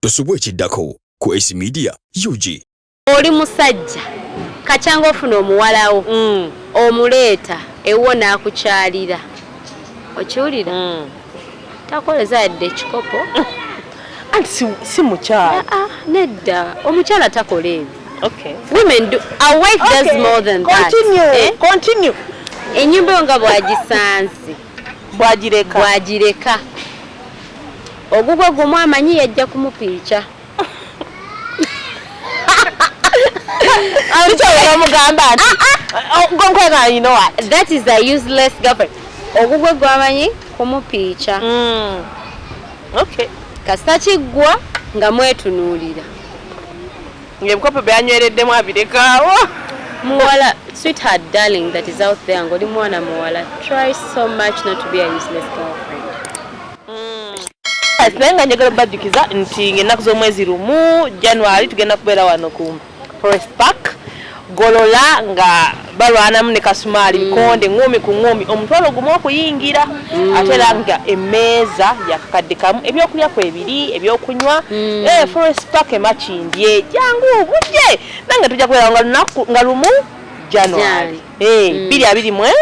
Tosubwe ekiddako ku AC Media UG. Oli musajja kachanga ofuna omuwalawo omuleeta ewona akukyalira okiwulira takoleza yadde ekikopo anti si mukyala nedda omukyala takola ebyo. Okay. Women do. A wife does more than continue, that. Continue. Enyumba yo nga bwagisanze bwagireka ogugwe gumu amanyi yajja kumupiica. You know what? That is a useless girlfriend. Ogugwe gwamanyi kumupiica. Okay. Kasita kiggwa nga mwetunuulira. Ng'ebikopo byanywereddemu abirekawo. Muwala, sweetheart, darling, that is out there. Ngoli mwana muwala. Try so much not to be a useless girlfriend. Nga njagala baddukiza nti ng'ennaku z'omwezi lumu January tugenda kubeera wano ku Forest Park golola nga balwanamu ne kasumaali bikonde ngumi ku ngumi omutwalo gumu okuyingira ate era nga emmeeza yakakadde kamu ebyokulya kwebiri ebyokunywa Forest Park emakindye jangu bujje nange tujja kubeera nga lumu January 2024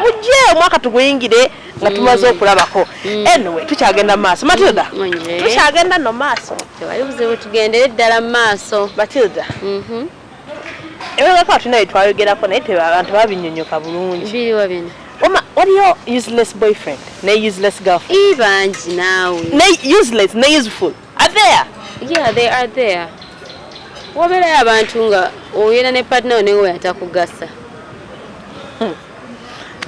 mujje omwaka tuguyingire nga tumaze okulabako. Anyway tukyagenda maaso Matilda, tukyagenda no maaso tewali buzibu tugendere ddala maaso Matilda. Ewe kwa tunaye twayogerako naye abantu babinyonyoka bulungi. Biriwa bino. What are your useless boyfriend? Ne useless girlfriend? Ibanji nawe. Ne useless, ne useful. Are there? Yeah, they are there. Wabera abantu nga oyera ne partner ne we atakugasa.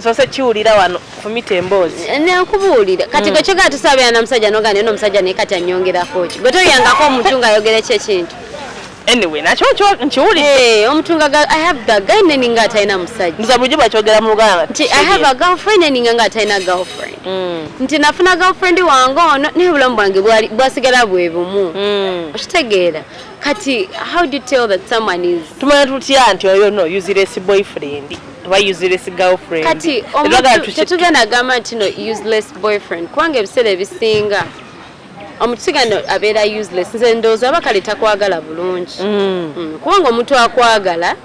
So se chiulira wano fumite embozi. Nakubuulira. Kati gwe kyega tusabya na musajja nogane no musajja ne kati anyongerako ki. Gwe toyangako omutunga ayogere kye kintu. Anyway, nacho nchiulira. Omutunga I have the guy neninga ataina musajja. Muzabuje bachogera mu Luganda. I have a girlfriend neninga ataina girlfriend. Nti nafuna girlfriend wange ono ne bulamu bwange bwasigala bwebumu. Okitegeera. Kati how do you tell that someone is tumanya tutya anti oyo no useless boyfriend oba useless girlfriend. Kati omuntu tetugenda gamba nti no useless boyfriend kwange ebiseera ebisinga omuntu sigano abeera useless nze ndowooza abakale takwagala bulungi kubanga omuntu akwagala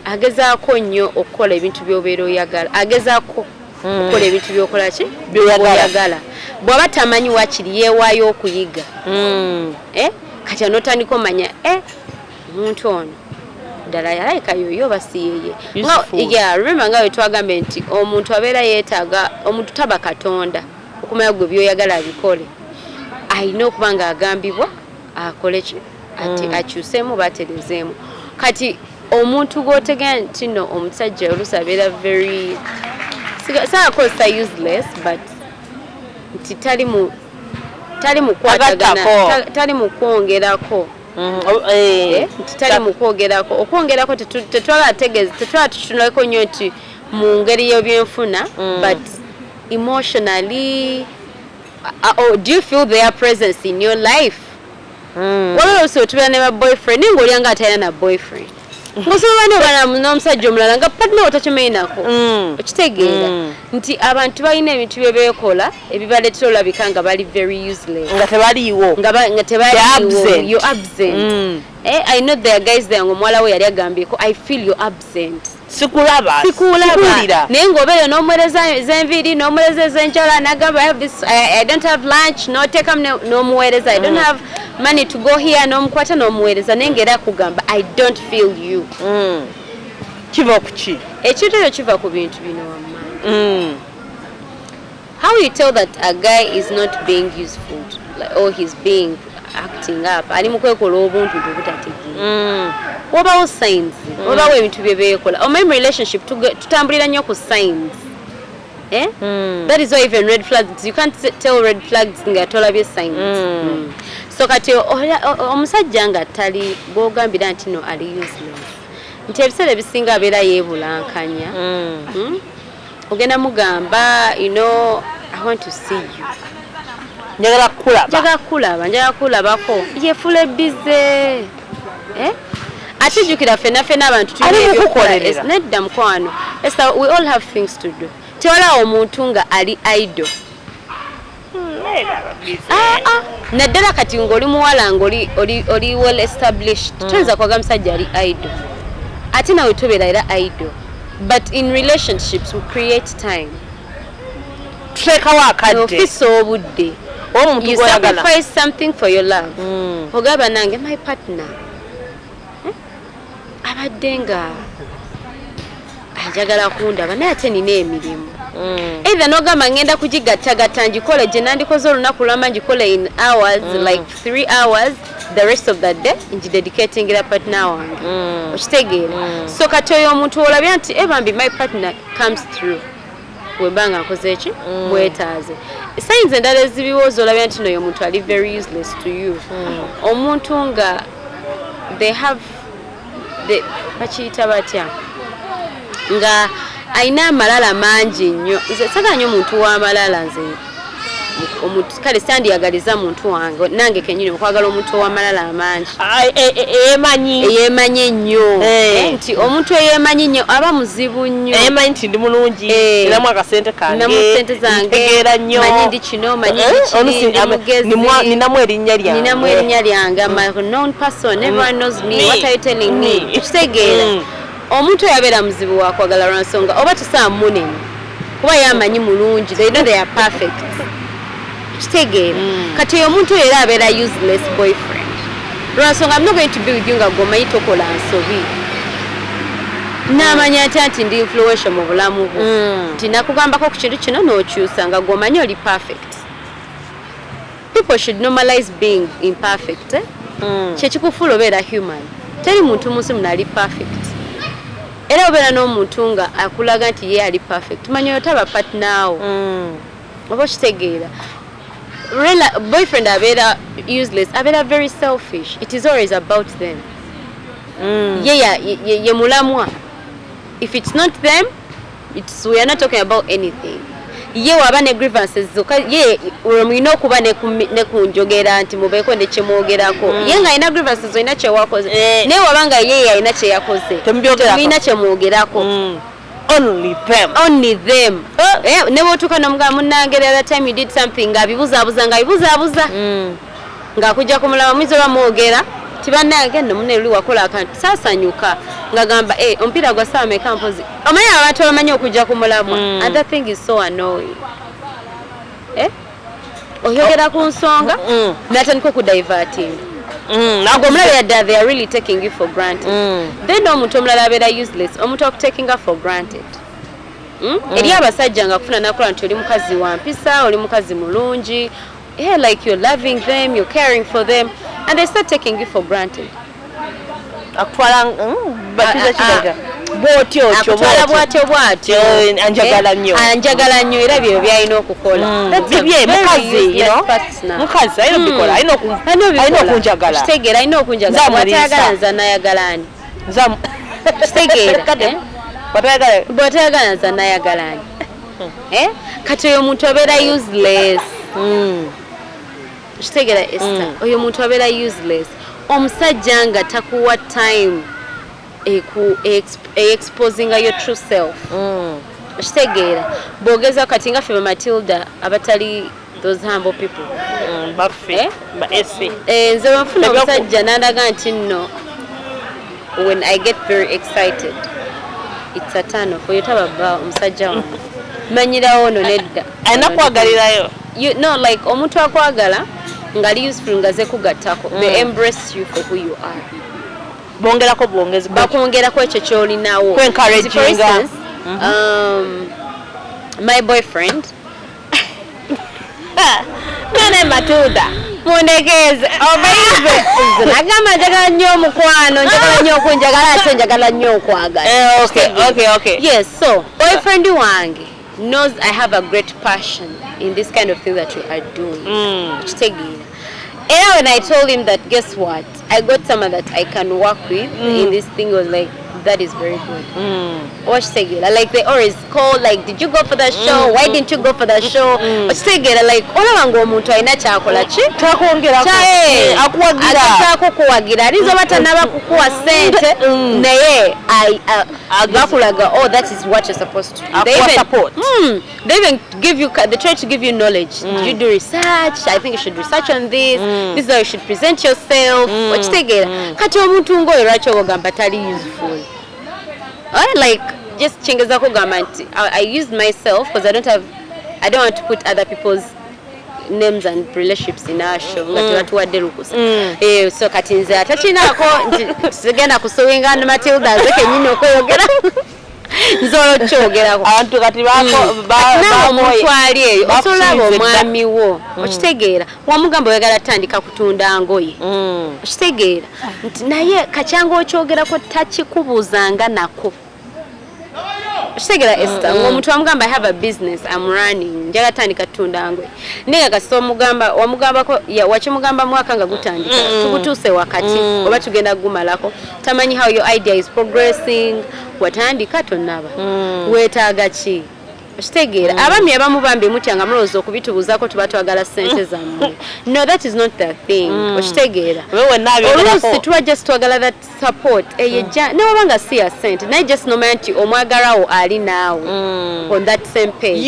agezaako nnyo okukola ebintu by'obeera oyagala agezaako okukola ebintu by'okola ki by'oyagala bw'aba tamanyi wakiri yeewaayo okuyiga kati anotandika omanya omuntu ono ddala yalayika yoyo basiyeye remember nga we twagambe nti omuntu abeera yeetaaga omuntu taba katonda okumanya gwe by'oyagala abikole ayina okuba nga agambibwa akole ki ati akyuseemu baterezeemu kati omuntu gw'otegera nti no omusajja oluusi abeera very saakozesa useless but nti tali mu kwatagana tali mu kwongerako tali mu kwogerako okwongerako tetwala tutunulako nnyo nti mu ngeri y'ebyenfuna but emotionally do you feel their presence in your life? Wala olusi otubeera ne ba boyfriend ninga olyanga atalina na boyfriend ngosobola n'oba n'omusajja omulala nga partner otakimanyi nako okitegeera nti abantu balina ebintu bye beekola ebibaleetera olabika nga bali very useless nga tebaliiwo nga tebaliiwo you're absent. I know there are guys there ng'omuwala we yali agambyeko I feel you're absent. Sikulaba naye ng'obeera n'omuweereza ez'enviiri n'omuweereza ez'enjala n'agamba I don't have lunch n'oteekamu n'omuweereza I don't have money to go here n'omukwata n'omuweereza naye ng'era kugamba I don't feel you. Kiva ku ki? Ekintu ekyo kiva ku bintu bino wamma. How you tell that a guy is not being useful or he's being acting up ali mu kwekola obuntu bwebutategeera wabawo signs wabawo ebintu bye beekola omanyi relationship tutambulira nnyo ku signs that is why even red flags you can't tell red flags nga tolabye signs so kati omusajja nga tali gwogambira nti no ali useless nti ebiseera ebisinga abeera yeebulankanya ogenda mugamba you know I want to see you njagala kulabako yeefula bize ate jjukira ffenna abantu tulina nedda mukwano we all have things to do tewalawo omuntu nga ali idle naddala kati ng'oli muwala ng'oli well established toyinza kwaga musajja ali idle ate nawe tobeera era idle but in relationships we create time tuteekawo akadde ofisa obudde you sacrifice something for your love ogamba nange my partner abadde nga ajagala kundaba naye ate nina emirimu either nogamba ngenda kugigattagatta ngikole gye nandikoze olunaku lwama ngikole in hours like 3 hours the rest of the day ngidedicatingira partner wange okitegeera so kati oyo omuntu olabya nti ebambi my partner comes through webanga nkoze eki bwetaaze signs endala ezibiwooza olabya nti noyo omuntu ali very useless to you omuntu nga they have bakiyita batya nga ayina amalala mangi nnyo nze sagala nnyo omuntu w'amalala nze omuntu kale sandiyagaliza muntu wange nange kenyini okwagala omuntu ow'amalala amangi eyeemanyi ennyo nti omuntu eyeemanyi nnyo aba muzibu nnyo eyeemanyi nti ndi mulungi eramu akasente kange namu sente zange manyi ndi kino manyi ndi mugezi ninamu erinnya lyange ninamu erinnya lyange I'm a known person everyone knows me what are you telling me kitegeera omuntu yabeera muzibu wakwagala lwansonga oba tusaa munene kuba yamanyi mulungi they know they are perfect kitegeera kati oyo omuntu era abeera useless boyfriend lwansonga I'm not going to be with you nga gomanyi tokola nsobi namanya ate nti ndi influential mu bulamu bwo nti nakugambako ku kintu kino n'okyusa nga gomanyi oli perfect people should normalize being imperfect kyekikufuula obeera human teri muntu munsi munali perfect era obeera n'omuntu nga akulaga nti ye ali perfect manya oyo taba partnerawo oba okitegeera boyfriend abeera useless abeera very selfish it is always about them ye mulamwa if it's not them we are not talking about anything ye waba ne grievances zoka ye mulina okuba ne kunjogera nti mubeeko ne kyemwogerako ye nga alina grievances olina kyewakoze naye waba nga ye alina kyeyakoze temulina kyemwogerako only them ne bwotuuka nomugamba munnange the other time you did something ng'abibuzaabuza ng'akujja kumulaba mwiza oba mwogera tibannange nno munne luli wakola akantu saasanyuka ng'agamba omupiira gwa ssaawa meka mpozi omanyi abantu abamanyi okujja kumulamwa and that thing is so annoying oyogera ku nsonga natandika okudiverting omulala yadda they are really taking you for granted then omuntu omulala abeera useless omuntu okutakinga for granted eri abasajja nga kufuna nakola nti oli mukazi wa mpisa oli mukazi mulungi like you're loving them you're caring for them and they start taking you for granted akutwala bwotyo anjagala nnyo era byo byalina okukola mukazi alina okunjagala kitegeera alina okunjagala bw'atayagala nza nayagalani kitegeera bw'atayagala nza nayagalani kati oyo omuntu abeera useless kitegeera Esther oyo omuntu abeera useless omusajja nga takuwa time exposing your true self kitegeera bwogeza kati nga ffe ba Matilda abatali those humble people nze bwenfuna omusajja nandaga nti nno when I get very excited it's a turn off oyo tababa omusajja wange manyirawo ono nedda alina kwagalirayo no like omuntu akwagala ngali useful nga ze kugattako they embrace you for who you are bongerako bwongezi bakwongerako ekyo kyolinawo for instance my boyfriend nane Matilda mundekeze obayive nagamba njagala nnyo omukwano njagala nnyo okunjagala ate njagala nnyo okwagala okay yes so boyfriend wange knows I have a great passion in this kind of thing that we are doing kitegeera era when I told him that guess what I got someone that I can work with in this thing was like that is very good. Ochitegera, like they always call, like, did you go for that show? Why didn't you go for that show? Ochitegera, like, olaba ng'omuntu alina kyakola ki? Takwongerako. Akuwagira. Akasaako kuwagira. Alizo batanaba kukuwa sente naye bakulaga, oh, that is what you're supposed to do. They even give you, they try to give you knowledge. You do research. I think you should research on this. This is how you should present yourself. Ochitegera. Kati omuntu ngoyo lwaki ogamba tali useful. Like, just chingeza kugamba nti I used myself because I don't want to put other people's names and relationships in our show nga tebatuwadde lukusa. So kati nze atakinako nti sigenda kusowinga ne Matilda nze kennyini okweyogera nzolo kyogerako abantu kati omuntu ali eyo osolaba omwami wo okitegeera wamugamba oyagala tandika kutunda ngoye okitegeera nti naye kakyanga okyogerako takikubuuzanga nako okitegeera Esther ng'omuntu wamugamba I have a business I'm running njagala tandika tunda ngoye naye kasi wamugambako wakimugamba mwaka nga gutandika tukutuuse wakati oba tugenda gumalako tamanyi how your idea is progressing watandika tonnaba weetaaga ki okitegeera abami abamu bambi mutya nga mulowooza okubitubuuzako tuba twagala ssente zammwe no that is not the thing okitegeera oluusi tuba just twagala that support newaba nga si ya ssente naye just nomanya nti omwagalwawo ali naawe on that same page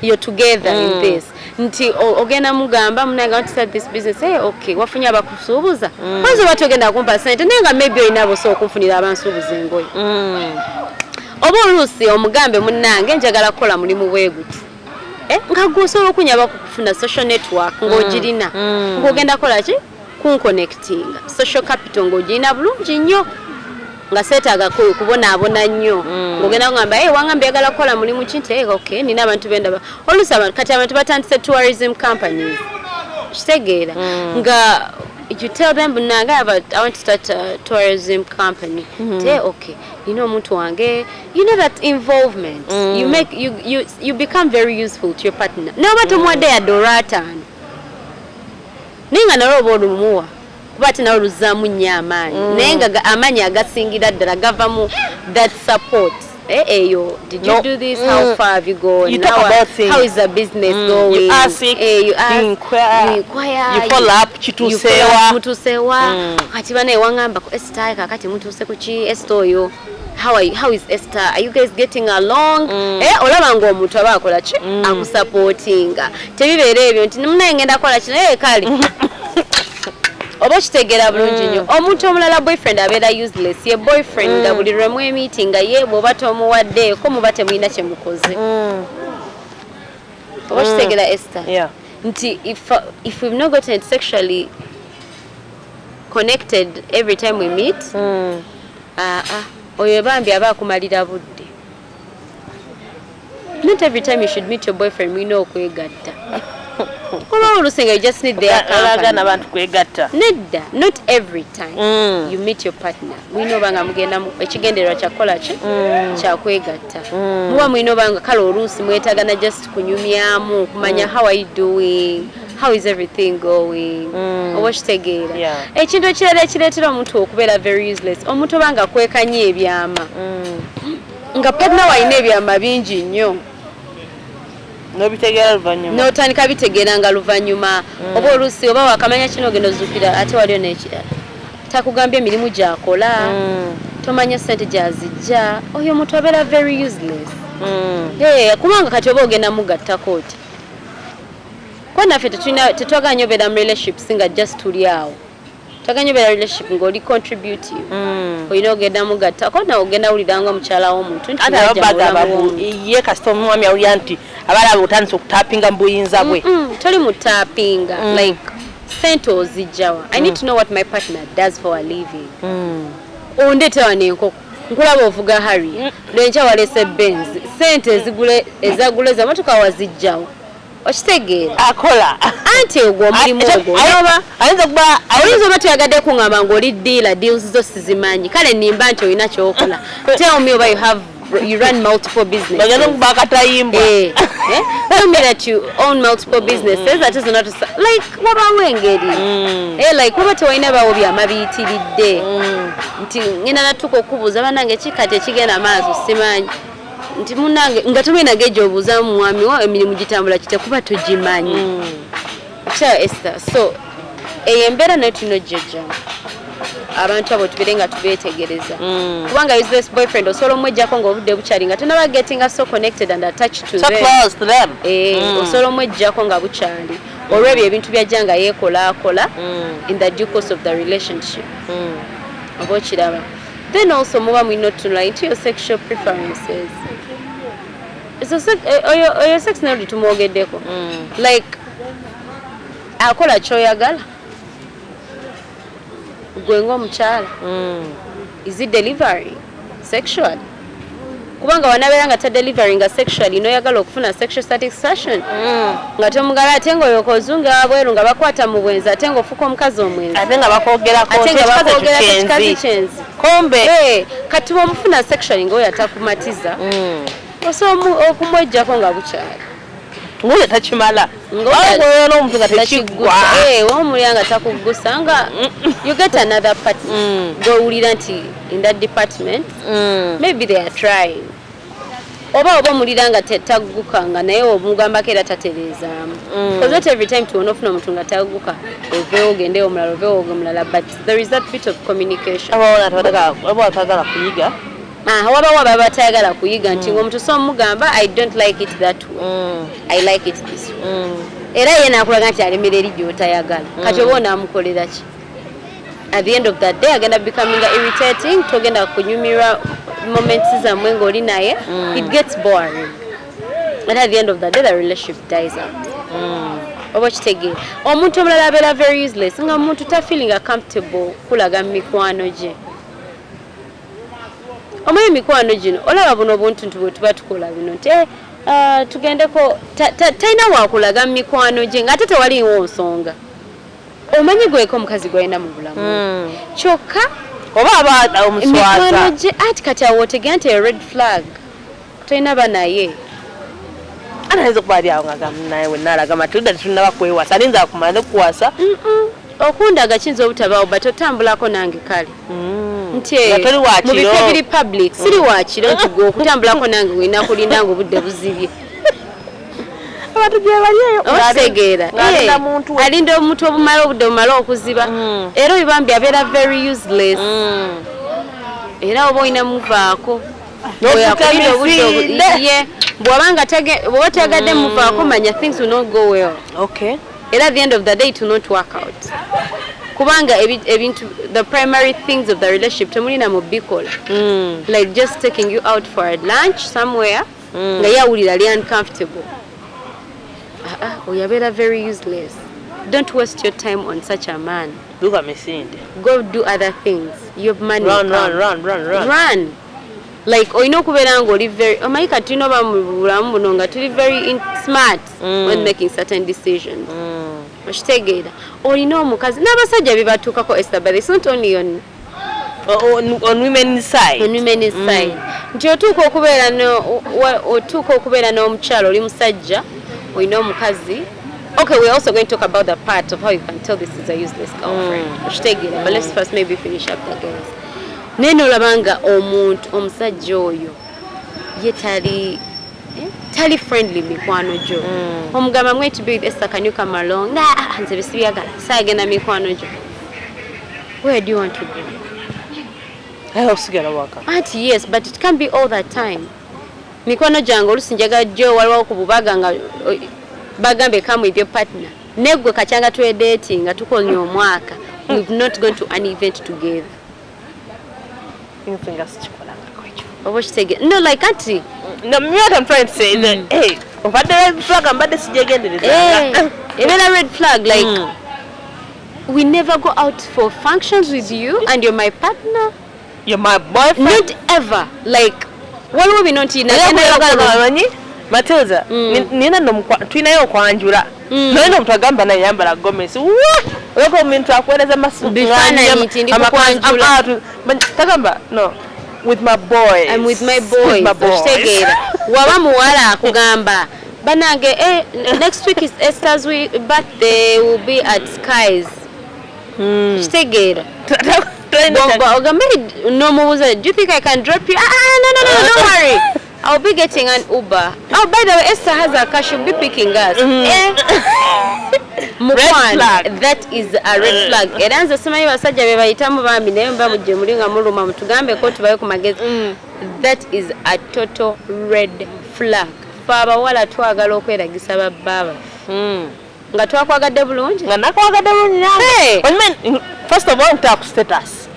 you're together in this nti ogenda mugamba munange want to start this business okay wafunye abakusuubuza kwanza oba togenda kumpa ssente naye nga maybe olina bosobola okunfunira abansuubuza engoye oba oluusi omugambe munnange njagala kukola mulimu bwe guti nga gwosobola okunyaba kufuna social network ng'ogirina ng'ogenda kola ki kunconnectinga social capital ng'ogirina bulungi nnyo nga seetaaga kubonaabona nnyo ng'ogenda kugamba wangambye yagala kukola mulimu ki nti okay nina abantu bendaba oluusi kati abantu batandise tourism companies kitegeera nga you tell them bunanga I want to start a tourism company okay you know omuntu wange you know that involvement you make you become very useful to your partner noba tomwadde ya $5 ninga nalwo olumuwa kuba ati nawe luzaamu nnyo amaanyi naye nga amaanyi agasingira ddala gavamu that support eyo did you do this how far have you gone you talk about things. How is the business going you ask you inquire you follow up kitusewa kati bana wangamba ko Esther kakati mutuse kuki Esther oyo how is Esther are you guys getting along olaba ngo omuntu abakola ki akusupportinga tebibeera ebyo nti munaye ngenda kola kino kali oba kitegera bulungi nnyo omuntu omulala boyfriend abeera useless ye boyfriend nga buli lwemu meeting nga ye bw'oba tomuwaddeeko muba temulina kye mukoze oba kitegera Esther nti if we've not gotten sexually connected every time we meet oyo bambi aba akumalira budde not every time you should meet your boyfriend mwina okwegatta kuba olusinga you just need their company abantu kwegatta nedda not every time you meet your partner mwina obanga mugenda ekigendererwa kyakola ki kyakwegatta muba mwina obanga kale oluusi mwetagana just kunyumyamu kumanya how are you doing how is everything going oba kitegeera ekintu ekirala ekireetera omuntu okubeera very useless omuntu obanga kwekanya ebyama nga partner walina ebyama bingi nnyo nobitegeera luvannyuma n'otandika bitegeera nga luvannyuma oba oluusi oba wakamanya kino ogenda ozukira ate waliyo n'ekirala takugambye emirimu gyakola tomanya ssente gyazijja oyo omuntu abeera very useless kubanga kati oba ogenda mugattako oti kwa naffe tetwaganya obeera mu relationships nga just tuli awo twaganya obeera relationship ng'oli contributive olina ogenda mugattako nawe ogenda wuliranga omukyala w'omuntu nti ye kasita omwami awulira nti abalaba otandise okutapinga mu buyinza bwe toli mutapinga like sente ozijjawa I need to know what my partner does for a living ondeetewa n'enkoko nkulaba ovuga Harry lwenkya waleese Benz sente ezagula ez'emmotoka wazijjawo okitegeera akola anti ogwo omulimu ogwo oyinza oba toyagadde kuŋŋamba ng'oli deals zo sizimanyi kale nimba nti olina kyokola tell me oba you have you run multiple businesses. Bagano bakatayimba. Tell me that you own multiple businesses. That is not like what about wengeri? Like what waina bawo byamabiyitiridde. Nti ngina natuko kubuza banange kikate kigenda maazo simanyi. Nti munange ngatume nageje obuza mwami wa emirimu gitambula kite kuba tugimanyi. Cha Esther. So eyembera netino jeja. Abantu abo tubirenga tubetegereza kubanga useless boyfriend osolo mwejjako ng'obudde bukyali nga tunaba getting us so connected and attached to so them. Close to them osolo mwejjako nga bukyali olw'ebyo ebintu byajja nga yeekolaakola in the due course of the relationship oba okiraba then also muba mulina otunula into your sexual preferences oyo sex nayo litumwogeddeko like akola kyoyagala gwengo omukyala is it delivering sexually kubanga wanabeera nga ta delivering sexually noyagala okufuna sexual satisfaction nga tomugala ate ng'oyoka ozunga abweru nga bakwata mu bwenzi ate ng'ofuka omukazi omwenzi ate nga bakwogerako kikazi kyenzi kombe kati bw'omufuna sexually ng'oyo atakumatiza osobola okumwejjako nga bukyali ngoyo takimala ngoyo n'omuntu nga tekigwa wamulya nga takuggusa nga you get another partner gowulira nti in that department maybe they are trying oba omulira nga tagguka nga naye omugambako era tatereezaamu because not every time tuwona ofuna omuntu nga tagguka oveewo ogende omulala oveewo omulala but there is that bit of communication aba atagala kuyiga wabawo baba batayagala kuyiga nti omuntu so mugamba I don't like it that way I like it this way era ye nakulaga nti alemera eri gy'otayagala kati oba onaamukolera ki at the end of that day agenda becoming irritating togenda kunyumirwa moments zammwe ng'oli naye it gets boring and at the end of the day the relationship dies out oba kitegeera omuntu omulala abeera very useless nga omuntu tafeelinga comfortable kulaga mu mikwano gye omanyi mikwano gino olaba buno obuntu bwe tuba tukola bino nti tugendeko talina wakulaga mu mikwano gye ng'ate tewaliwo nsonga omanyi gweko omukazi gwalina mu bulamu kyokka oba aba omuswaza mikwano gye ati kati awo otegera nti red flag tolina banaye anayinza okuba ali awo nga naye wennaalaga matilda tetunaba kwewasa alinza akumala nekuwasa okundaga kiyinza obutabaawo but otambulako nange kale nti mu bifo ebiri public siri wakiro nti gwe okutambulako nange wena kulinda nga obudde buzibye abantu gye baliyo otegeera alinda omuntu obumala obudde bumala okuziba era oyibambi abeera very useless era oba olina muvaako oyakulinda obudde bw'oba teyagadde muvaako manya things will not go well era at the end of the day it will not work out kubanga ebintu the primary things of the relationship temulina mu bikola like just taking you out for a lunch somewhere nga yawulira ali uncomfortable oyabeera very useless don't waste your time on such a man duka misinde go do other things you have money run like oyina okubeera nga oli very omanyi kati tulina oba mu bulamu buno nga tuli very smart when making certain decisions okitegeera olina omukazi n'abasajja bebatuukako Esther but it's not only on women's side nti otuuka okubeera n'omukyalo oli musajja olina omukazi okay we're also going to talk about the part of how you can tell this is a useless girlfriend okitegeera but let's first maybe finish up the girls nene olabanga omuntu omusajja oyo ye tali friendly mikwano gyo omugamba I'm going to be with Esther can you come along nze bisibyagala saagenda mikwano gyo where do you want to go osigala waka ati yes but it can't be all that time mikwano gyange olusi njagala gyo waliwo kububaga nga bagambe come with your partner negwe kacyanga tuwe dating nga tukolnya omwaka we've not going to an event together no like ati no what I'm trying to say is that hey obadde red flag ambadde sijegendereza a red flag like we never go out for functions with you and you're my partner you're my boyfriend not ever like waliwo bino nti namanyi Matilda nina tulinayo okwanjula naye omuntu agamba naye yambala gomesi oleko omuntu akwereza bifaananyi nti ndi kukwanjula tagamba no with my boys. I'm with my boys. Okitegeera. Waba muwala akugamba banange next week is Esther's week birthday will be at Skies. Okitegeera. No, do you think I can drop you? No, don't worry. I'll be getting an Uber. Oh, by the way, Esther has a car. She'll be picking us. Red flag. That is a red flag. Eranza semayi basajja be bayitamu bambi naye mbamujje mulinga muluma mutugambe ko tubaye ku magezi. That is a total red flag. Faba wala twagala okweragisa bababa. Nga twakwagadde bulungi. Nga nakwagadde bulungi nange. First of all, ntaku status.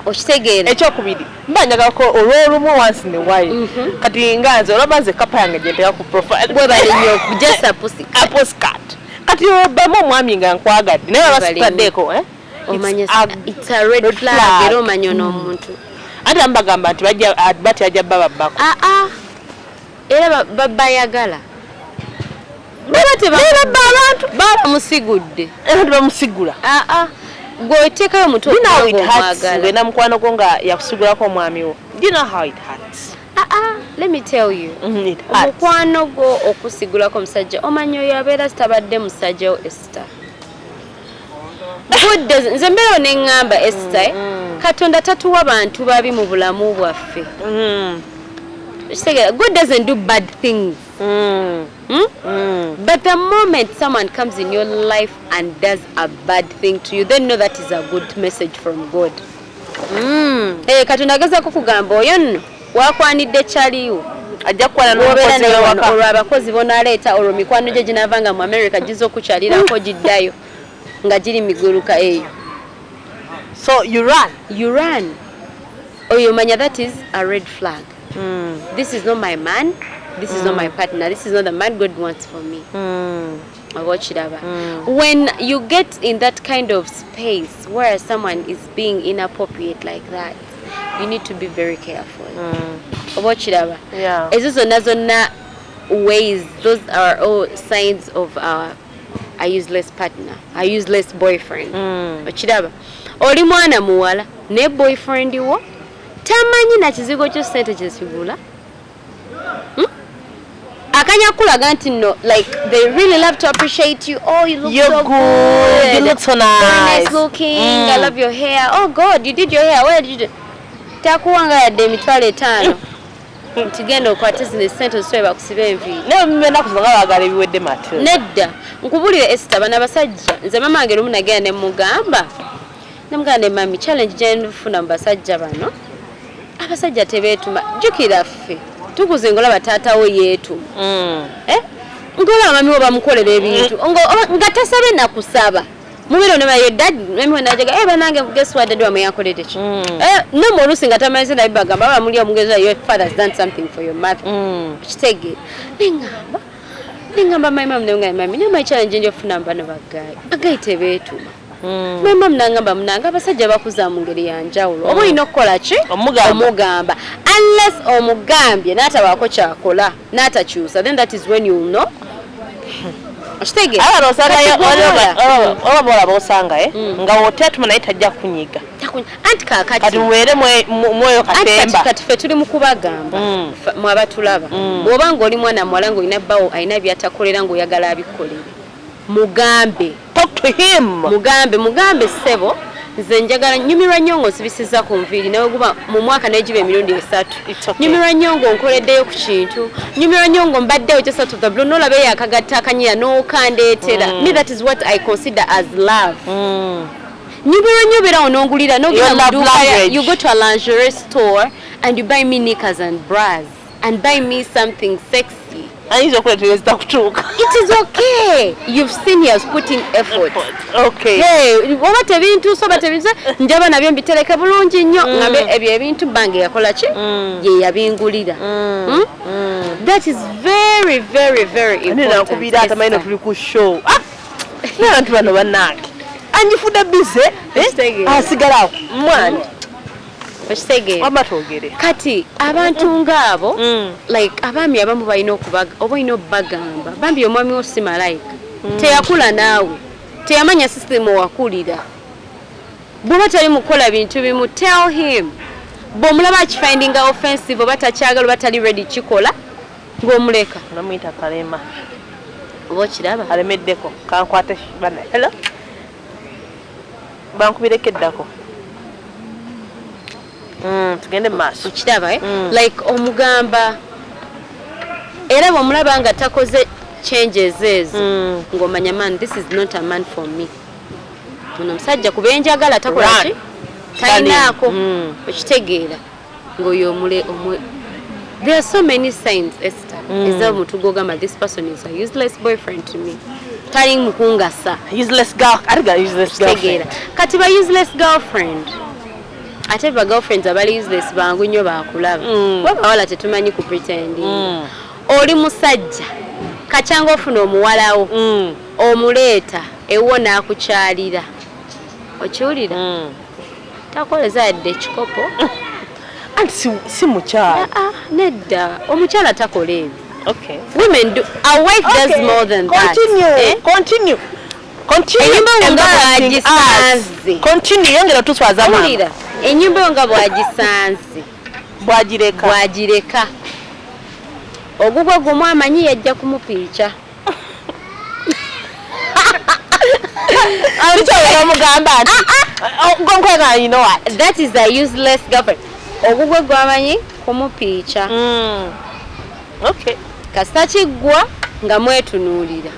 Okitegeera. Ekyokubiri mba njagala ko olw'olumu once in a while. Kati nganze olaba nze kapa yange gye nteeka ku profile. Bwe bali nnyo just a postcard. Kati obamu omwami nga nkwagadde naye basitaddeeko it's a red flag era omanya n'omuntu. Ate mbagamba nti bati ajja baba bako. Era babayagala. Abantu bamusigudde. Era bamusigula. Gwe oteekayo omuntu omwagala. Na mukwano gwo nga yakusigulako omwami wo. Do you know how it hurts? Let me tell you. Omukwano gwo okusigulako omusajja omanyi oyo abeera sitabadde musajja wo Esther. Nze mbeera neŋŋamba Esther Katonda tatuwa bantu babi mu bulamu bwaffe. God doesn't do bad things. But the moment someone comes in your life and does a bad thing to you, then know that is a good message from God. Katonda agezako kugamba oyo nno wakwanidde kyaliwo ajja kukola n'omukozi olwo abakozi bonaleeta olwo mikwano gye ginaavanga mu America giza okukyalirako giddayo nga giri miguluka eyo. So you run. Oyo manya that is a red flag. This is not my man. This is not my partner. This is not the man God wants for me. When you get in that kind of space where someone is being inappropriate like that, you need to be very careful. Yeah. Ways, those are all signs of a useless partner, a useless boyfriend. Oli mwana muwala ne boyfriend wo tamanyi na kizigo kyo sente kyesibula. Akanya kulaga nti no, like they really love to appreciate you. Oh, you look so good. You look so nice. Very nice looking. I love your hair. Oh God, you did your hair. Where did you do? Takuwanga yadde emitwalo 5. Ntigenda okwata zino sente osobola bakusiba enviiri. Ne mmena kuzanga bagala ebiwedde mate. Nedda. Nkubulire Esther bana basajja. Nze mama wange lumu nagenda ne mugamba. Namugamba mami challenge gye nfuna mu basajja bano. Abasajja tebeetuma. Jukira ffe. Tukuzengola bataatawo yeetuma. Ngola mami wo bamukolera ebintu. Nga tasabe nakusaba. Mubiro ne baye dad mimi wenajaga banange guess what dad wameyakolera ki. No molusi nga tamaze na bibagamba bamuli omugeza your father has done something for your mother. Kitege. Ningamba my mom mami ne my challenge nje ofuna mbano bagayi. Agayite beetuma. Mama mnangamba abasajja bakuza mu ngeri ya njawulo. Oba ino kola ki? Omugamba. Unless omugambye n'atabako kyakola n'atakyusa, then that is when you know. Ashitege. Oba bola bosanga nga wotetuma naye tajja kunyiga. Anti kakati. Kati muwere mwoyo katemba. Kati ffe tuli mu kubagamba. Mu abatulaba. Bw'obanga oli mwana muwala ng'olina bbawo alina byatakolera ng'oyagala abikolere. Mugambe. Talk to him. Mugambe ssebo. Nze njagala nyumirwa nnyo ng'osibisiza ku nviiri nawe guba mu mwaka n'egiba emirundi 3. Nyumirwa nnyo ng'onkoleddeyo ku kintu. Nyumirwa nnyo ng'ombaddeyo just out of the blue n'olaba eyakagatta akanyira n'okandeetera. Me that is what I consider as love. Nyumirwa nnyo beera onongulira n'ogenda mu dduuka you go to a lingerie store and you buy me knickers and bras and buy me something sexy. It is okay. You've seen he has put in effort. Okay. Hey, what ebintu so batebinza njaba nabyo mbitereka bulungi nnyo ngabe ebyo ebintu bange yakola ki ye yabingulira. That is very very very important. Nina kubira atamaino tuli ku show. Nantu bano banange. Anjifuda busy. Asigalawo mwani. Kati abantu ngabo like abami abamu balina okubaga oba ino bagamba bambi omwami wo si malayika teyakula naawe teyamanya system wakulira bw'oba tali mukola bintu bimu tell him bw'omulaba akifindinga offensive oba takyagala oba tali ready kikola ng'omuleka namuyita kalema oba okiraba alemeddeko kankwate bana hello bankubireko eddako tugende mu maaso okiraba like omugamba era bw'omulaba nga takoze changes ezo ng'omanya man this is not a man for me ono omusajja kuba enjagala takolaki talinaako okitegeera ng'oyo there are so many signs Esther ez'omuntu gogamba this person is a useless boyfriend to me tali mukungasa useless girl tegeera kati ba useless girlfriend ate ba girlfriends abali useless bangu nnyo baakulaba wabawala tetumanyi ku pretending oli musajja kacyanga ofuna omuwalawo omuleeta ewo n'akukyalira okiwulira takoleza yadde ekikopo anti si mukyala nedda omukyala takola ebyo okay women do a wife does more than that continue enyumba yo nga bwagisanze continue yongera tuswaza mama enyumba yo nga bwagisanze bwagireka ogugwe gumu amanyi yajja kumupiica you know what that is a useless girlfriend ogugwe gwamanyi kumupiica okay kasita kiggwa nga mwetunuulira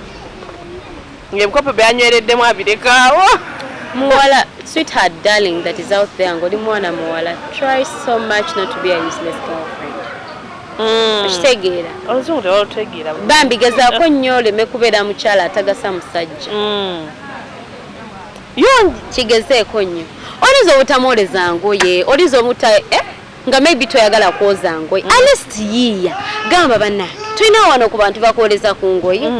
ng'ebikopo byanywereddemu abirekaawo muwala sweetheart darling that is out there ng'oli mwana muwala try so much not to be a useless girlfriend okitegeera oluzungu tebalutegeera bambi gezaako nnyo oleme kubeera mukyala atagasa musajja kigezeeko nnyo oliza obutamwoleza ngoye oliza obuta nga maybe toyagala kwoza ngoye alest yiiya gamba bannange tulina wano ku bantu bakwoleza ku ngoye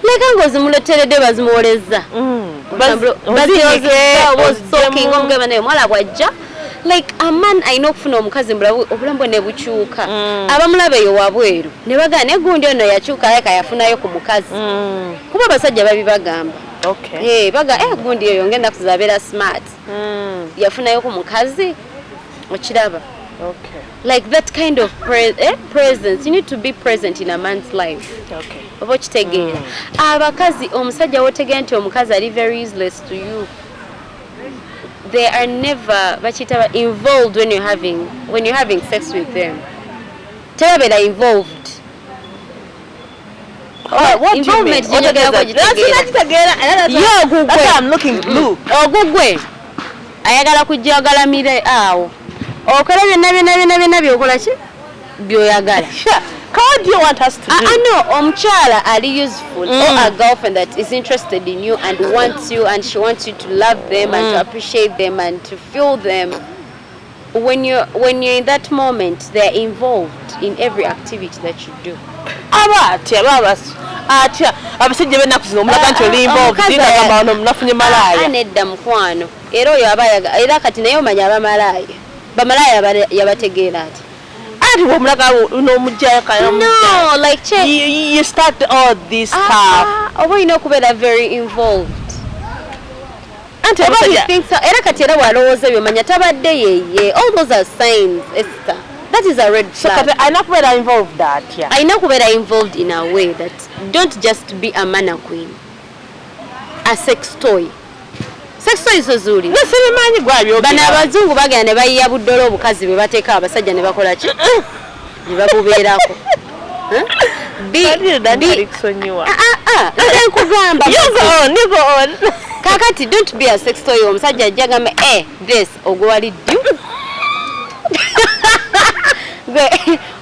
leka ng'ozimuleteredde bazimuwoleza omugamba naye mwala bwajja like a man ayina okufuna omukazi obulamu bwe ne bukyuka abamulaba eyo wabweru ne bagamba ne gundi ono yakyuka leka yafunayo ku mukazi kuba abasajja babibagamba baga gundi eyo ngenda kuzabeera smart yafunayo ku mukazi okiraba like that kind of presence you need to be present in a man's life oba okitegeera abakazi omusajja wotegeera nti omukazi ali very useless to you they are never involved when you're having sex with them tebabeera involved ogugwe ayagala kujagalamire awo okola byonna byokola ki byoyagala what do you want us to do? No, omukyala ali useful or a girlfriend that is interested in you and wants you and she wants you to love them and to appreciate them and to feel them. When you're in that moment, they're involved in every activity that you do. Abasajja benakuziza omulaga nti oli involved ndagamba wano mnafunye malaaya anedda mukwano era oyo abayaga era kati naye omanya abamalaaya bamalaaya yabategeera ati no, like you start all this stuff. Oba olina okubeera very involved. Era kati era walowooza byomanya tabadde yeye. All those are signs, Esther. That is a red flag. So ayina kubeera involved that, yeah. Ayina kubeera involved in a way that don't just be a mannequin. A sex toy. Sex toy so zuri. Nesibimanyi gwabyo. Bana abazungu bagenda ne bayiya buddolo obukazi be bateeka abasajja ne bakola ki? Ne babubeerako. Nkugamba. You go on. Kakati don't be a sex toy omusajja ajja gamba this ogwaliddu.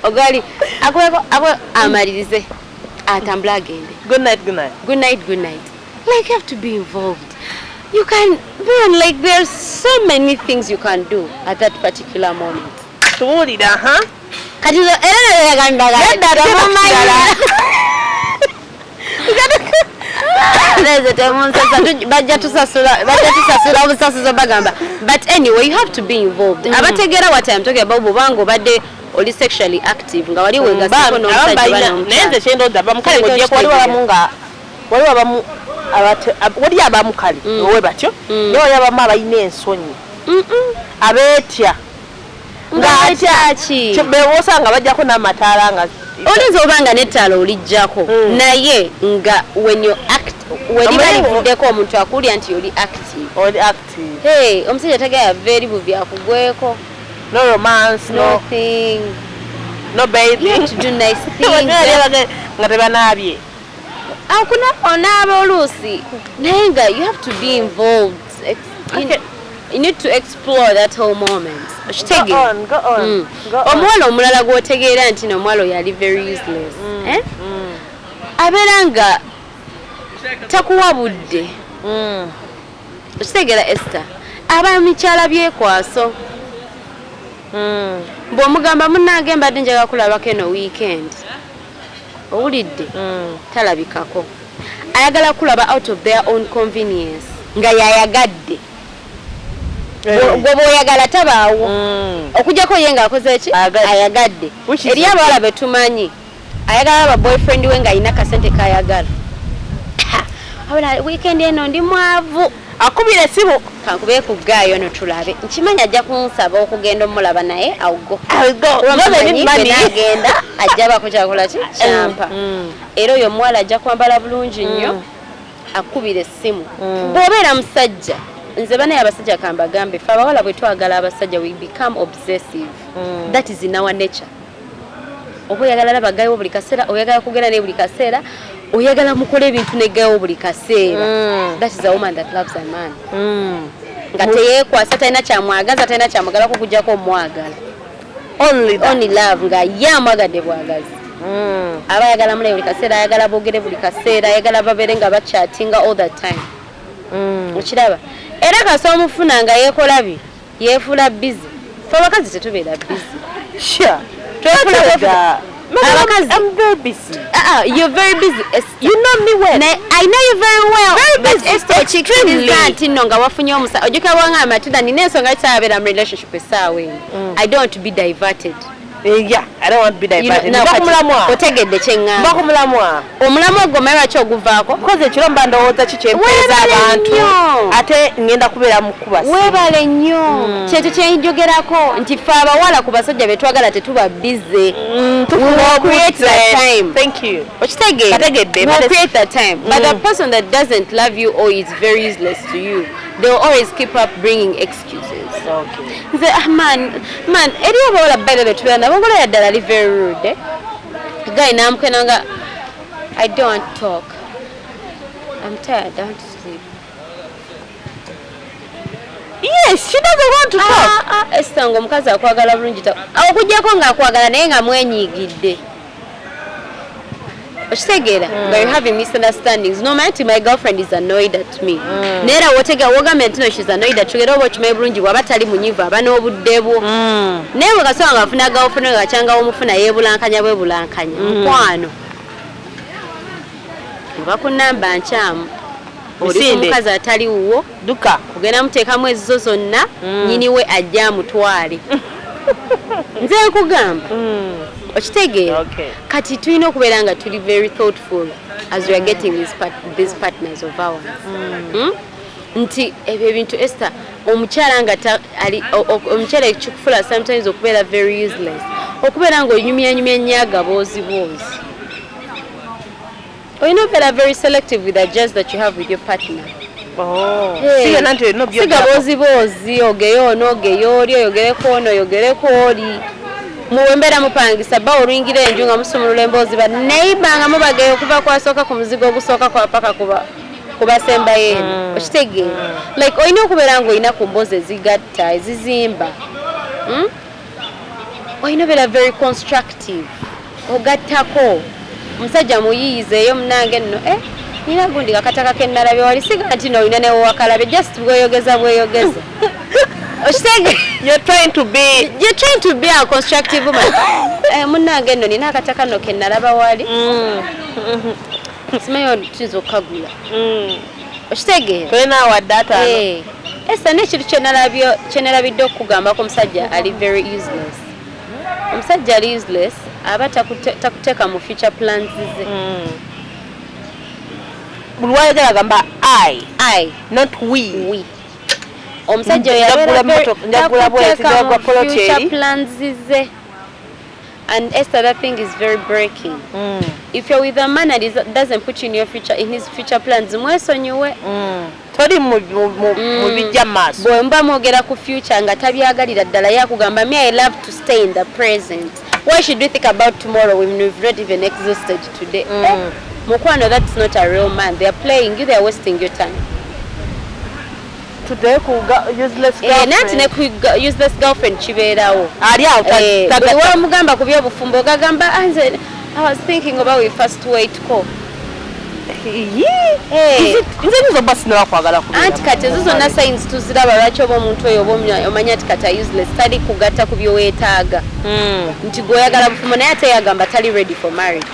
Ogwali akweko amalirize atambula agende. Good night. Good night. Like you have to be involved. You can man, like there's so many things you can do at that particular moment. Tuwulira, huh? Kati era yagandaga. But anyway, you have to be involved. Abategera what I'm talking about bubango badde oli sexually active nga wali wenga siko no msajja nenze kyendo daba mukale ngoje kwali wamunga wali wabamu wali abamukali owe batyo yo yabamu abayina ensonyi abetya ng'akyaki kyebewosanga bajjako n'amataala nga olinza obanga n'ettaala olijjako naye nga weliba livuddeko omuntu akulya nti oli active omusajja tagaya very buvyakugweko no romance nothing no bathing you have to do nice things nga tebanaabye onaaba oluusi naye nga you have to be involved you need to explore that whole moment go on. Omuwala omulala gw'otegeera nti n'omuwala oyo ali very useless abeera nga takuwa budde okitegeera Esther aba mikyala byekwaso bw'omugamba munnange mbadde njaga kulabako eno weekend owulidde talabikako ayagala kulaba out of their own convenience nga yayagadde gwe bw'oyagala tabaawo okujjako ye ng'akoze eki ayagadde eri abawala be tumanyi ayagala aba boyfriend we ng'alina kasente kayagala weekend eno ndi mwavu akubira esimu kankube kuggaayo no tulabe nkimanyi ajja kunsaba okugenda omulaba naye awugo nagenda ajja bakukyakola ki kyampa era oyo omuwala ajja kwambala bulungi nnyo akubira essimu bw'obeera musajja nze banaye abasajja kambagambe fe abawala bwe twagala abasajja we become obsessive that is in our nature oba oyagala labagayo buli kaseera oyagala kugenda naye buli kaseera oyagala mukole ebintu negayo buli kaseera that is a woman that loves a man nga teyeekwasa talina kyamwagaza talina kyamugalako okuggyako omwagala only love nga ye amwagadde bwagazi aba ayagala mulaye buli kaseera ayagala boogere buli kaseera ayagala babeere nga bachatinga all the time okiraba era kasa omufuna nga yeekolabi yeefula busy fe abakazi tetubeera busy I'm very busy. You're very busy. You know me well. I know you very well. Very busy. Extremely. Nonga wafunye omusa. Ojuka wanga amatunda nina ensonga kyabera mu relationship esaawe. I don't want to be diverted. Yeah, I don't want to be diverted. Otegedde kyengamba. Bakumulamwa. Omulamwa gwo mayi lwaki oguvaako? Because ekiro mba ndowooza kikyempeeza abantu. Ate ngenda kubeera mu kuba. Weebale nnyo. Kyekyo kyenjogerako nti ffe abawala ku basajja be twagala tetuba busy. We will create that time. Thank you. Okitegedde? We will create that time. But the person that doesn't love you or is very useless to you, they will always keep up bringing excuses. Okay. Man, eri abawala bbaire betubeera nabo ngola yaddala ali very rude. Guy namukenanga, I don't want to talk. I'm tired, I want to sleep. Yes, she doesn't want to talk. Esther ngo omukazi akwagala bulungi ta. Okujjako ng'akwagala naye nga mwenyiigidde. Okitegeera nga you're having misunderstandings. No matter my girlfriend is annoyed at me. Neera wotegera wogambye nti no she's annoyed at you. Era oba okimanyi bulungi bw'aba tali munyiivu aba n'obudde bwo. Naye bwe kasonga ng'afuna girlfriend nga akyanga omufuna yeebulankanya bwebulankanya. Mukwano. Oba ku nnamba nkyamu. Oli omukazi atali wuwo duka ogenda muteekamu ezizo zonna nyini we ajja amutwale nze nkugamba okitegeera kati tulina okubeera nga tuli very thoughtful as we are getting these partners of ours nti ebyo ebintu Esther omukyala nga omukyala ekikufula sometimes okubeera very useless okubeera nga onyumyanyumya ennyaga boozi or you're not very selective with the judge that you have with your partner. Siga nanti no byo. Siga bozi ogeyo nogeyo oli oyogereko ono oyogereko oli. Muwembera mupangisa ba olwingira enju nga musumulula emboozi ba neighbor nga mubageyo okuva kwasooka ku muzigo ogusooka kwa paka kuba semba yenu. Okitegeera. Like oyina okubeera nga oyina ku mboozi ezigatta ezizimba. Oyina beera very constructive. Ogattako. Omusajja muyiyizeeyo munange nno nina gundi kakataka kennalabye wali siga nti no olina newo wakalabe just bweyogeza okitege you're trying to be a constructive woman munange nno nina akataka nno kennalaba wali simanyi tuyinza okukagula okitegeera tolina wadde ataano esa n'ekintu kyenalabidde okukugambako omusajja ali very useless omusajja ali useless aba takuteeka mu future plans ze buli wayogera gamba I not we omusajja njagula bweti njagula future plans ze. And Esther, that thing is very breaking. If you're with a man and he doesn't put you in his future plans, mwesonyiwe. Toli mu bijja maaso. Bwe mba mwogera ku future nga tabyagalira ddala yakugamba me I love to stay in the present. Why should we think about tomorrow when we've not even exhausted today? Mukwano, that's not a real man. They are playing you, they are wasting your time. Today useless girlfriend. Nanti ne useless girlfriend chibeerawo. Ali awo tagata. Wamugamba ku byobufumbo gagamba I was thinking about we first wait call. Nze nizo basi nakwagala ku. Anti kati ezo zonna signs tuziraba lwaki oba omuntu oyo omanya ati kata useless tali kugatta ku byoweetaaga. Nti gwoyagala bufumbo naye ate yagamba tali ready for marriage.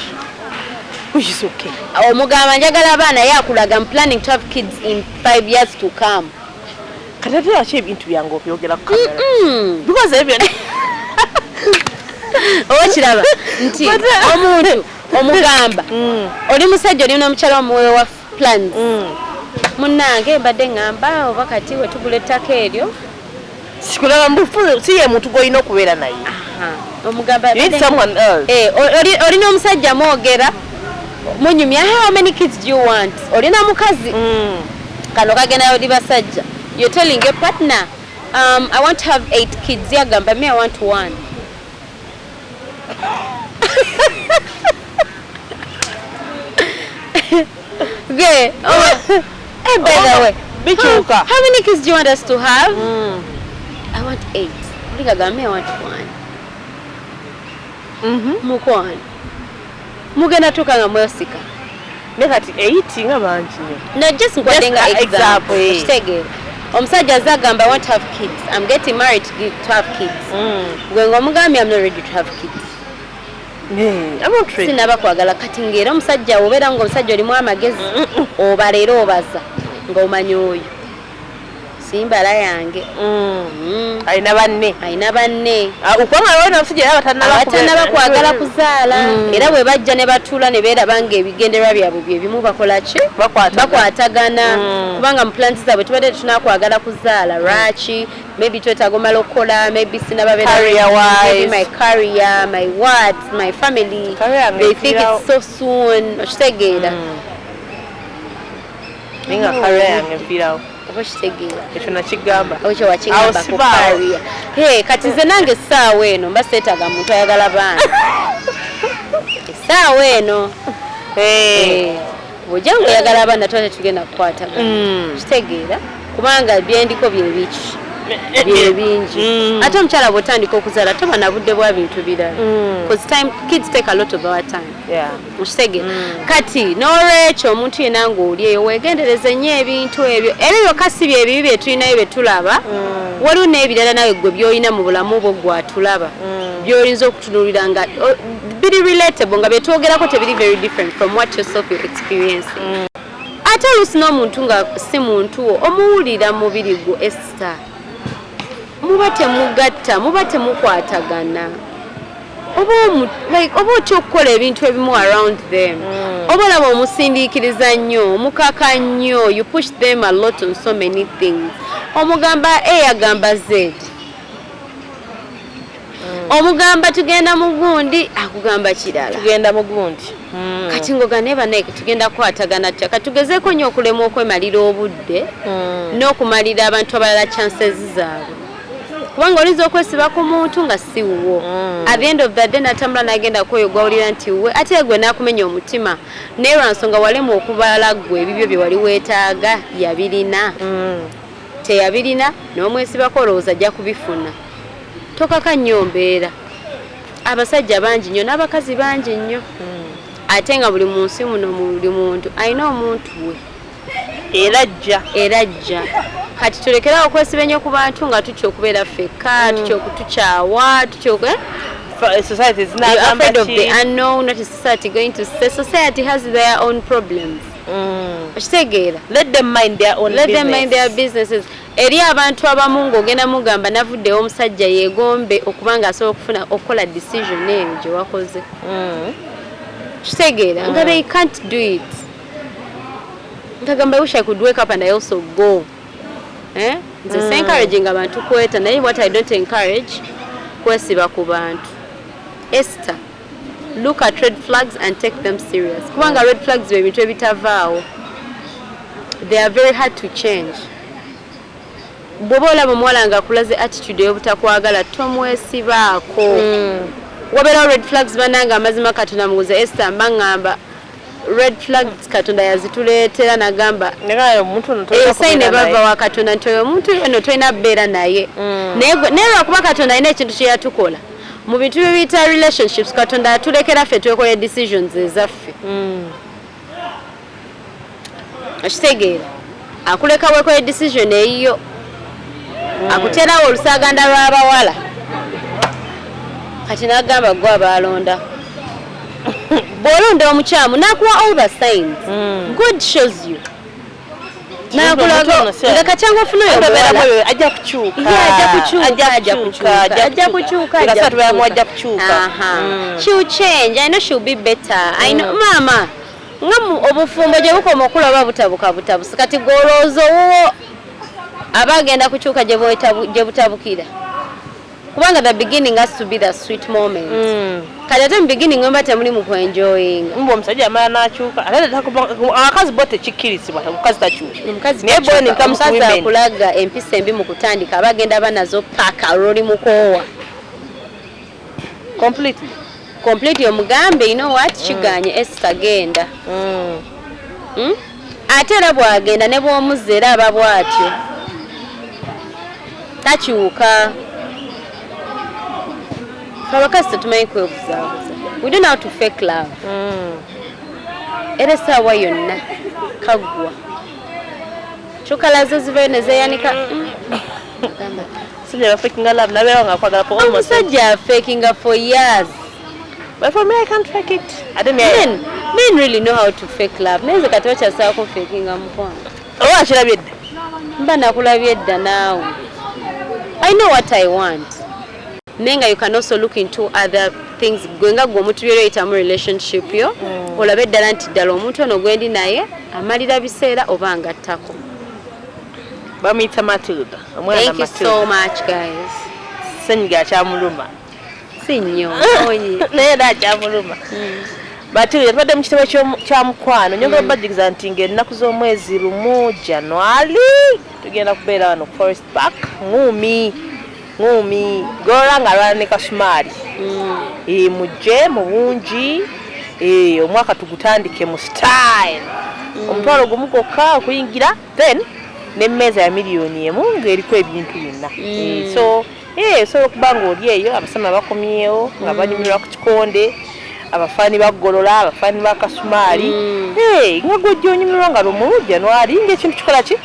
Which is okay. Omugamba njagala abaana yakulaga I'm planning to have kids in 5 years to come. Katatu achi ebintu byange obyogera ku kamera. Because ebyo Ochiraba nti omuntu omugamba oli musajja oli n'omukyala omuwe wa plans. Munnange mbadde ngamba oba kati we tugula ettaka eryo. Sikulaba mbufu si ye muntu goyina okubeera naye. Omugamba need someone else. Oli n'omusajja mwogera munyumya how many kids do you want? Olina mukazi. Kano kagenda oli basajja. You're telling your partner, I want to have 8 kids. Yagamba me I want 1. Okay. Hey, by the way, how many kids do you want us to have? I want 8. Yagamba me I want 1. Mukwano. Mugenda tukanga mwesika. Nekati 8 nga banji. No, just ngwadenga example. Kitegere. Omusajja azagamba I want to have kids. I'm getting married to have kids. Gwengo omugambye I'm not ready to have kids. I'm not ready. Sinaba kwagala kati ngera omusajja obeera ngo omusajja olimu amagezi oba leero obaza ng'omanyi oyo simbala yange. Alina banne. Ukwanga lwo nafuje abatannaba kwagala kuzaala era bwe bajja ne batuula ne beeraba ng'ebigenderwa byabwe bye bimu bakola ki bakwatagana kubanga mu plans zaabwe tubadde tunakwagala kuzaala lwaki maybe twetaaga omala okukola maybe maybe my career my what my family they think it's so soon okitegeera ninga career yange mpirawo okitegeera ekyo nakigamba okyo wakigamba ku career kati nze nange essaawa eno mba seetaaga muntu ayagala baana essaawa eno bw'ojja ng'oyagala abaana tuba tetugenda kukwatagana kitegeera kubanga byendiko byebiki bye bingi ate omukyala bw'otandika okuzaala toba na budde bwa bintu birala because kids take a lot of our time okitegeera kati n'olwekyo omuntu yenna ng'oli eyo weegendereze nnyo ebintu ebyo byokka si bye bibi bye tulinayo bye tulaba waliwo n'ebirala nawe gwe by'olina mu bulamu bwo gwatulaba by'oyinza okutunuulira nga biri relatable nga bye twogerako tebiri very different from what yourself you're experiencing ate oluusi n'omuntu nga si muntu wo omuwulira mubiri gwo Esther muba temugatta muba temukwatagana oba otya okukola ebintu ebimu around them oba olaba omusindiikiriza nnyo omukaka nnyo you push them a lot on so many things omugamba yagamba Z omugamba tugenda mu gundi akugamba kirala tugenda mu gundi kati ngoga neba naye tugenda kwatagana tya katugezeeko nnyo okulema okwemalira obudde n'okumalira abantu abalala chances zaabwe kubanga oliza okwesiba ku muntu nga si wuwo at the end of the day natambula nagenda kwoyo gwawulira nti we ate gwe nakumenya omutima naye lwansonga walemu okubala gwe ebibyo bye wali weetaaga yabirina teyabirina n'omwesibako olowooza ajja kubifuna tokaka nnyo mbeera abasajja bangi nnyo n'abakazi bangi nnyo ate nga buli mu nsi muno buli muntu alina omuntu we era ajja kati tulekerawo okwesiba ennyo ku bantu nga tutya okubeera ffekka tutya okutukyawa tutya society is not afraid of the unknown. What is society going to say? Society has their own problems. Let them mind their own Let business. them mind their businesses. Eri abantu abamu ng'ogenda mugamba navuddewo omusajja yeegombe okubanga asobola okufuna okukola decision eyo gye wakoze. Kitegeera nga they can't do it. Nkagamba I wish I could wake up and I also go. nze encouraging abantu kweta naye what I don't encourage kwesiba ku bantu. Esther, look at red flags and take them serious. Kubanga red flags be bintu ebitavaawo. They are very hard to change. Bwobola bamwala nga kulaze attitude y'obutakwagala tomwesibaako. Wabera red flags bananga amazima Katonda muguze Esther mbangamba red flags Katonda yazituleetera nagamba negayo omuntu ntoya sayine bava wa Katonda ntoyo omuntu eno toyina beera naye. Naye lwakuba Katonda alina ekintu kye yatukola mu bintu bita relationships Katonda atulekera ffe twekola decisions ezaffe. Okitegeera akuleka wekola decision eyiyo akuterawo olusaganda lw'abawala kati nagamba gwe abalonda bw'olonda omukyamu nakuwa all the signs. God shows you nakulaga nga kacyangu ofuna oyo omuwala ajja kukyuka she'll change. I know she'll be better. I know mama nga obufumbo gye bukoma okulaba butabuka kati gwolooza owuwo abagenda kukyuka gye butabukira kubanga the beginning has to be the sweet moment. Kati ate mu beginning mwemba temuli mu kwenjoying mbo omusajja amala n'akyuka abakazi bo tekikkirizibwa omukazi takyuka naye boni omukazi akulaga empisa embi mu kutandika abagenda banazo paka olwoli mukoowa completely omugambe you know what kiganye Esther genda ate era bwagenda ne bw'omuzza era aba bw'atyo takyuka. Abakazi tetumanyi kwebuzaabuza. We don't know how to fake love. Era essaawa yonna kaggwa kyokalazo zivayo ne zeeyanika omusajja fakinga for years. But for me, I can't fake it. I don't know. Men really know how to fake love. Neze kati bakyasaako fakinga mukwano. Oba akirabye edda. Mba nakulabye edda naawe. I know what I want. Nenga you can also look into other things. Gwenga gwe omuntu by'oyita mu relationship yo. Olabe ddala nti ddala omuntu ono gwendi naye amalira biseera oba ngattako. Bamuyita Matilda. Thank you so much guys. Senyiga akyamuluma. Si nnyo onyi. Naye era akyamuluma. Matilda tubadde mu kitabo kya mukwano nyongera obaddigiza nti ng'ennaku z'omwezi lumu January tugenda kubeera wano ku Forest Park ngumi golola nga alwana ne Kasumaali mujje mu bungi omwaka tugutandike mu style omutwalo gumu gwokka okuyingira then n'emmeeza ya miliyoni emu ng'eriko ebintu byonna so osobola okuba ng'oli eyo abasama bakomyewo nga banyumirwa ku kikonde abafaani bagolola abafaani ba Kasumaali nga gwojja onyumirwa nga lumu January ng'ekintu kikola ki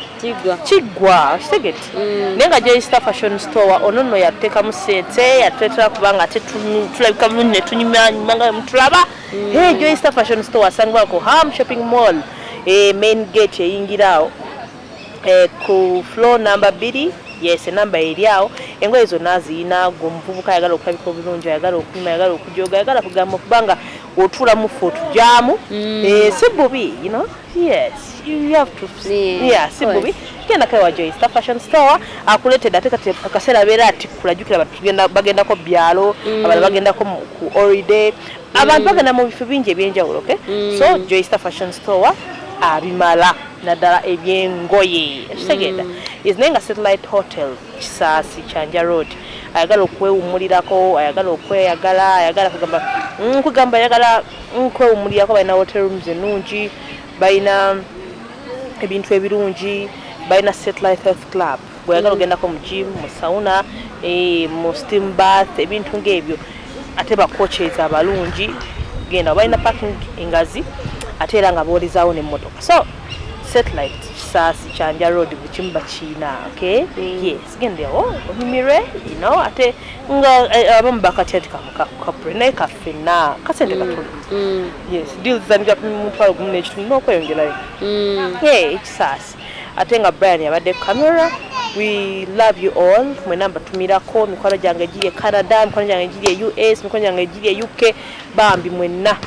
kiggwa kitegete naye nga Joyster Fashion Store ono nno yateekamu ssente yatuleetera kubanga ate tulabika bulungi ne tunyumyanyuma nga mutulaba Joyster Fashion Store asangibwa ku Ham Shopping Mall main gate eyingiraawo ku floor number 2 yes enamba eri awo engoye zonna ziyina gwe omuvubuka ayagala okulabika obulungi ayagala okunyuma ayagala okujoga ayagala kugamba okubanga otuula mu ffe otujaamu si bubi you know yes you have to si bubi genda kawa Joyster Fashion Store akuleetedde ate kati akaseera abeera ati kulajjukira bagendako byalo abala bagendako ku holiday abantu bagenda mu bifo bingi ebyenjawulo okay so Joyster Fashion Store abimala naddala ebyengoye kitegenda izinenga Satellite Hotel Kisaasi Kyanja Road ayagala okwewummulirako ayagala okweyagala ayagala kugamba ayagala okwewummulirako balina hotel rooms ennungi balina ebintu ebirungi balina Satellite Health Club bweyagala ogendako mu gym mu sauna mu steam bath ebintu ng'ebyo ate bakocheza abalungi genda balina parking engazi ate era nga boolizaawo n'emmotoka so Satellite Kisaasi Kyanja Road buchimba China okay yes gendewo onyumire you know ate nga abamu bakati kapre naye kafena kasente katuli yes deals zandiga mutwalo gumu n'ekitundu n'okweyongerayo Kisaasi ate nga Brian yabadde camera we love you all mwena mbatumirako mikwano gyange giri Canada mikwano gyange giri US mikwano gyange giri UK bambi mwena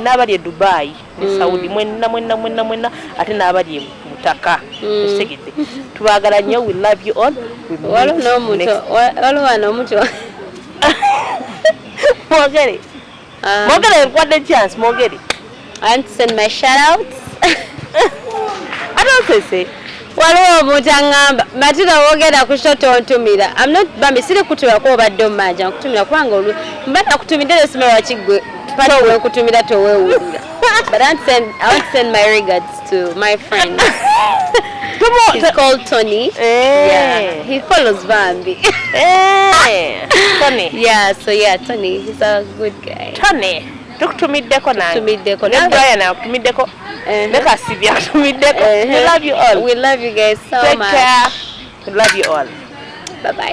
n'abali Dubai ne Saudi mwena ate n'abali mu kutaka ekitegedde tubagala nnyo we love you all waliwo omuto mwogere mwogere nkwadde chance mwogere I want to send my shout outs atonsese waliwo omuntu aŋŋamba matira woogera ku sho tontumira bambi siri kutumira obadde omanja nkutumira kubanga mba nakutumidde lesimera wakiggwe paliwe nkutumira toweewulira but I want to send my regards to my friend he's called Tony yeah he follows Bambi Tony Tony he's a good guy Tony tukutumiddeko tumiddeko ne Brian akutumiddeko ne Kasibya akutumiddeko we love you all we love you guys so take much care we love you all bye bye